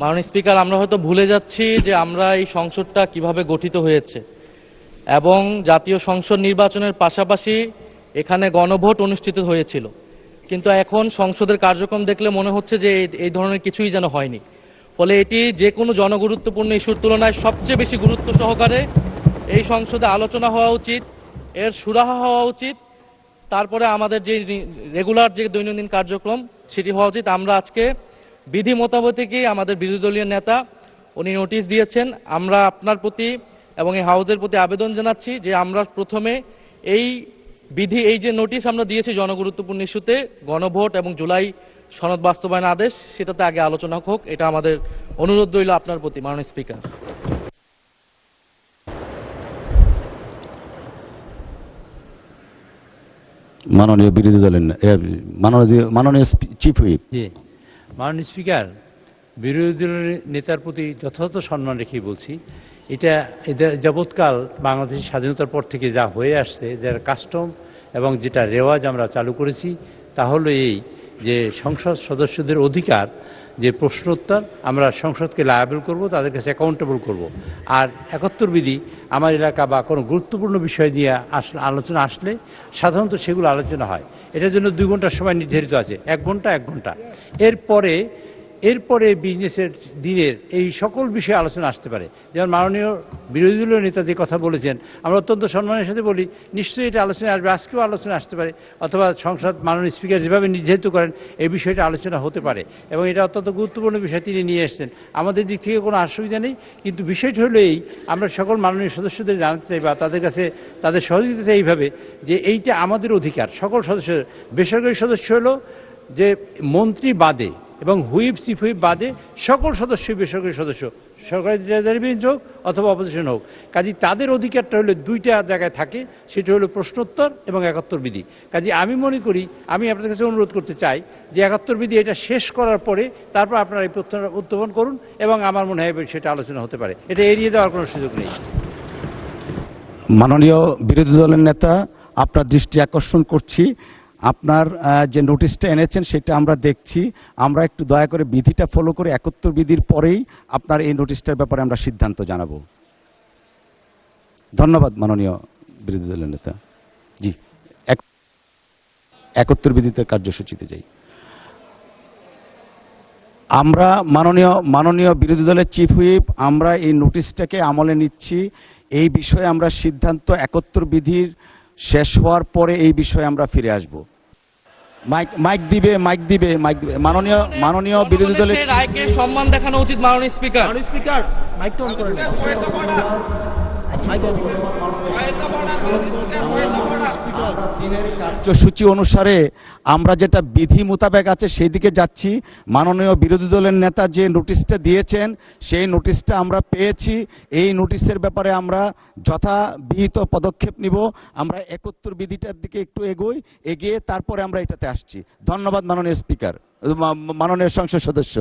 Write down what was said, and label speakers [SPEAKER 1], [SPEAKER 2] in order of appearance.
[SPEAKER 1] মাননীয় স্পিকার, আমরা হয়তো ভুলে যাচ্ছি যে আমরা এই সংসদটা কিভাবে গঠিত হয়েছে এবং জাতীয় সংসদ নির্বাচনের পাশাপাশি এখানে গণভোট অনুষ্ঠিত হয়েছিল, কিন্তু এখন সংসদের কার্যক্রম দেখলে মনে হচ্ছে যে এই ধরনের কিছুই যেন হয়নি। ফলে এটি যে কোনো জনগুরুত্বপূর্ণ ইস্যুর তুলনায় সবচেয়ে বেশি গুরুত্ব সহকারে এই সংসদে আলোচনা হওয়া উচিত, এর সুরাহা হওয়া উচিত, তারপরে আমাদের যে রেগুলার যে দৈনন্দিন কার্যক্রম সেটি হওয়া উচিত। আমরা আজকে বিধি মোতাবেকই আমাদের বিরোধী দলীয় নেতা উনি নোটিশ দিয়েছেন। আমরা আপনার প্রতি এবং এই হাউজের প্রতি আবেদন জানাচ্ছি যে আমরা প্রথমে এই এই যে নোটিশ আমরা দিয়েছি জনগুরুত্বপূর্ণ ইস্যুতে গণভোট এবং জুলাই সনদ বাস্তবায়ন আদেশ, সেটাতে আগে আলোচনা হোক। এটা আমাদের অনুরোধ রইল আপনার প্রতি, মাননীয় স্পিকার।
[SPEAKER 2] মাননীয় বিরোধী দলের মাননীয় চিফ হুইপ।
[SPEAKER 3] জি, মাননীয় স্পিকার, বিরোধী দলের নেতার প্রতি যথাযথ সম্মান রেখেই বলছি, এটা যাবৎকাল বাংলাদেশের স্বাধীনতার পর থেকে যা হয়ে আসছে, যার কাস্টম এবং যেটা রেওয়াজ আমরা চালু করেছি, তা হলো এই যে সংসদ সদস্যদের অধিকার যে প্রশ্নোত্তর আমরা সংসদকে লায়াবল করব, তাদের কাছে অ্যাকাউন্টেবল করব। আর ৭১ বিধি আমার এলাকা বা কোনো গুরুত্বপূর্ণ বিষয় নিয়ে আলোচনা আসলে সাধারণত সেগুলো আলোচনা হয়। এটার জন্য 2 ঘন্টার সময় নির্ধারিত আছে, 1 ঘন্টা 1 ঘন্টা। এরপরে বিজনেসের দিনের এই সকল বিষয়ে আলোচনা আসতে পারে। যেমন মাননীয় বিরোধী দলীয় নেতা যে কথা বলেছেন, আমরা অত্যন্ত সম্মানের সাথে বলি, নিশ্চয়ই এটা আলোচনা আসবে, আজকেও আলোচনা আসতে পারে, অথবা সংসদ মাননীয় স্পিকার যেভাবে নির্ধারিত করেন এই বিষয়টা আলোচনা হতে পারে, এবং এটা অত্যন্ত গুরুত্বপূর্ণ বিষয় তিনি নিয়ে এসেছেন। আমাদের দিক থেকে কোনো অসুবিধা নেই, কিন্তু বিষয়টি হলো এই, আমরা সকল মাননীয় সদস্যদের জানাতে চাই বা তাদের কাছে তাদের সহযোগিতা চাই এইভাবে যে এইটা আমাদের অধিকার, সকল সদস্য। বেসরকারি সদস্য হলো যে মন্ত্রী বাদে এবং হুইপ চিফ হুইপ বাদে সকল সদস্যই বেসরকারি সদস্য, সরকারি বেঞ্চ হোক অথবা অপোজিশন হোক। কাজে তাদের অধিকারটা হলো 2টা জায়গায় থাকে, সেটা হলো প্রশ্নোত্তর এবং ৭১ বিধি। কাজে আমি মনে করি, আমি আপনাদের কাছে অনুরোধ করতে চাই যে ৭১ বিধি এটা শেষ করার পরে তারপর আপনারা এই প্রশ্ন উত্থাপন করুন, এবং আমার মনে হয় সেটা আলোচনা হতে পারে, এটা এড়িয়ে যাওয়ার কোনো সুযোগ নেই।
[SPEAKER 2] মাননীয় বিরোধী দলের নেতা, আপনার দৃষ্টি আকর্ষণ করছি, আপনার যে নোটিশটা এনেছেন সেটা আমরা দেখছি। আমরা একটু দয়া করে বিধিটা ফলো করে ৭১ বিধির পরেই আপনার এই নোটিশটার ব্যাপারে আমরা সিদ্ধান্ত জানাবো। ধন্যবাদ মাননীয় বিরোধী দলের নেতা। জি, ৭১ বিধিতে কার্যসূচিতে যাই। আমরা মাননীয় বিরোধী দলের চিফ হুইপ, আমরা এই নোটিশটাকে আমলে নিচ্ছি। এই বিষয়ে আমরা সিদ্ধান্ত ৭১ বিধির শেষ হওয়ার পরে এই বিষয়ে আমরা ফিরে আসব। মাইক দিবে মাননীয় বিরোধী দলের
[SPEAKER 1] রায়কে সম্মান দেখানো উচিত। মাননীয় স্পিকার,
[SPEAKER 2] মাইকটা অন করেন। দিনের কার্যসূচি অনুসারে আমরা যেটা বিধি মোতাবেক আছে সেই দিকে যাচ্ছি। মাননীয় বিরোধী দলের নেতা যে নোটিশটা দিয়েছেন সেই নোটিশটা আমরা পেয়েছি। এই নোটিশের ব্যাপারে আমরা যথাবিহিত পদক্ষেপ নিব। আমরা ৭১ বিধিটার দিকে একটু এগিয়ে তারপরে আমরা এটাতে আসছি। ধন্যবাদ মাননীয় স্পিকার, মাননীয় সংসদ সদস্য।